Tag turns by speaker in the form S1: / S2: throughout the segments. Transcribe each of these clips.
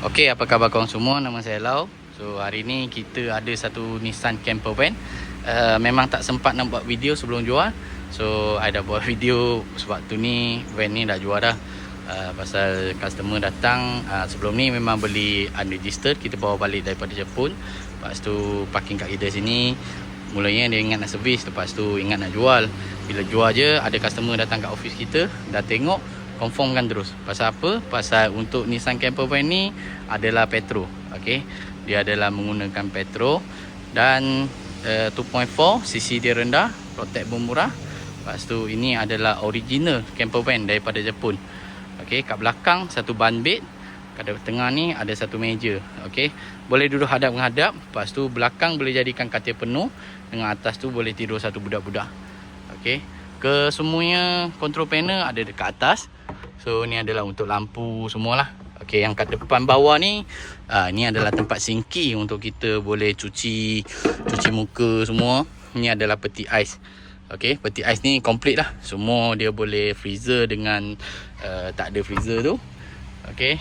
S1: Okey, apa khabar korang semua? Nama saya Lau. So hari ni kita ada satu Nissan Camper Van. Memang tak sempat nak buat video sebelum jual. So I dah buat video sebab tu ni van ni dah jual dah. Pasal customer datang sebelum ni memang beli unregistered, kita bawa balik daripada Jepun. Lepas tu parking kat kita sini. Mulanya dia ingat nak servis, lepas tu ingat nak jual. Bila jual je ada customer datang kat office kita, dah tengok, confirmkan terus. Pasal apa? Pasal untuk Nissan Camper Van ni adalah petro. Okey. Dia adalah menggunakan petro dan 2.4 cc dia rendah, protect pun murah. Lepas tu ini adalah original camper van daripada Jepun. Okey, kat belakang satu bunk bed, kat tengah ni ada satu meja. Okey. Boleh duduk hadap menghadap. Lepas tu belakang boleh jadikan katil penuh, dengan atas tu boleh tidur satu budak-budak. Okey. Kesemuanya control panel ada dekat atas. So ni adalah untuk lampu semualah. Okey, yang kat depan bawah ni ni adalah tempat sinki untuk kita boleh cuci muka semua. Ni adalah peti ais. Okey, peti ais ni komplit lah. Semua dia boleh freezer dengan tak ada freezer tu. Okey,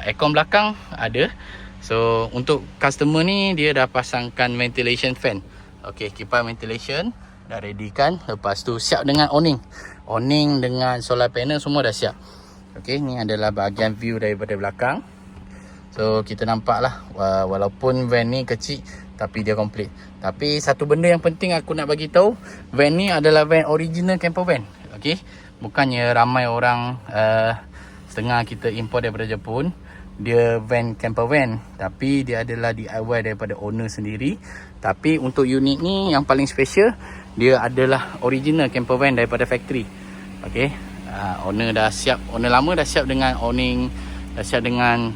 S1: aircon belakang ada. So untuk customer ni dia dah pasangkan ventilation fan. Okey, kipas ventilation dah ready kan. Lepas tu siap dengan awning. Awning dengan solar panel semua dah siap. Okey, ni adalah bahagian view daripada belakang. So kita nampak lah, walaupun van ni kecil tapi dia komplit. Tapi satu benda yang penting aku nak bagi tahu, van ni adalah van original camper van. Okey, bukannya ramai orang setengah kita import daripada Jepun, dia van camper van, tapi dia adalah DIY daripada owner sendiri. Tapi untuk unit ni yang paling special, dia adalah original camper van daripada factory. Okey. Owner dah siap, owner lama dah siap dengan awning, dah siap dengan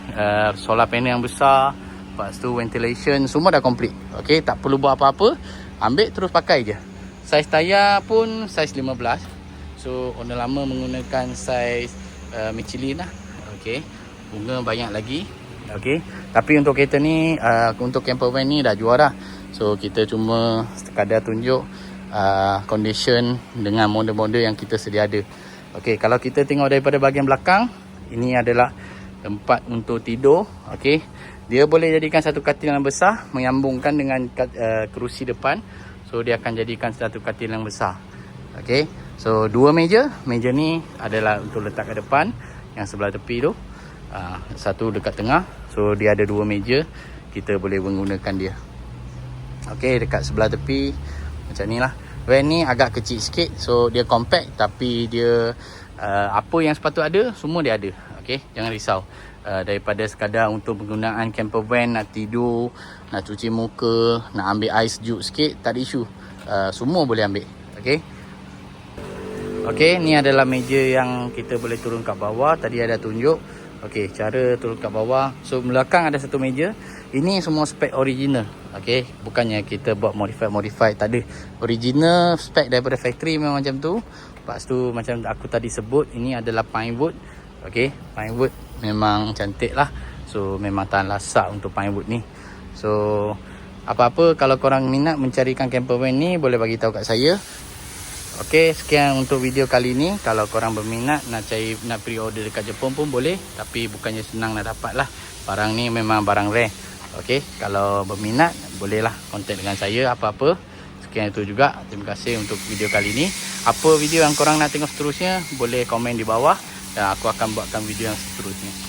S1: solar panel yang besar. Lepas tu ventilation semua dah komplit. Okey, tak perlu buat apa-apa, ambil terus pakai je. Saiz tayar pun saiz 15. So owner lama menggunakan saiz Michelin lah. Okey, bunga banyak lagi. Okey, tapi untuk kereta ni untuk camper van ni dah jual dah. So kita cuma sekadar tunjuk condition dengan model-model yang kita sedia ada. Okey, kalau kita tengok daripada bahagian belakang, ini adalah tempat untuk tidur. Okey, dia boleh jadikan satu katil yang besar menyambungkan dengan kerusi depan. So dia akan jadikan satu katil yang besar. Okey, so dua meja. Meja ni adalah untuk letak ke depan, yang sebelah tepi tu. Satu dekat tengah. So dia ada dua meja, kita boleh menggunakan dia. Okey, dekat sebelah tepi macam ni lah. Van ni agak kecil sikit, so dia compact, tapi dia apa yang sepatut ada semua dia ada. Okey, jangan risau. Daripada sekadar untuk penggunaan camper van, nak tidur, nak cuci muka, nak ambil air sejuk sikit, tak ada isu. Semua boleh ambil. Okey. Okey, ni adalah meja yang kita boleh turun kat bawah. Tadi ada tunjuk. Okey, cara turun kat bawah. So belakang ada satu meja. Ini semua spek original. Okey, bukannya kita buat modify, tak ada. Original spek daripada factory memang macam tu. Lepas tu macam aku tadi sebut, ini adalah pine wood. Okey, pine wood memang cantik lah. So memang tahan lasak untuk pine wood ni. So apa-apa kalau korang minat mencarikan camper van ni, boleh bagi tahu kat saya. Okey, sekian untuk video kali ni. Kalau korang berminat nak pre-order dekat Jepun pun boleh, tapi bukannya senang nak dapat lah. Barang ni memang barang rare. Okey, kalau berminat bolehlah kontak dengan saya apa-apa. Sekian itu juga. Terima kasih untuk video kali ni. Apa video yang korang nak tengok seterusnya, boleh komen di bawah dan aku akan buatkan video yang seterusnya.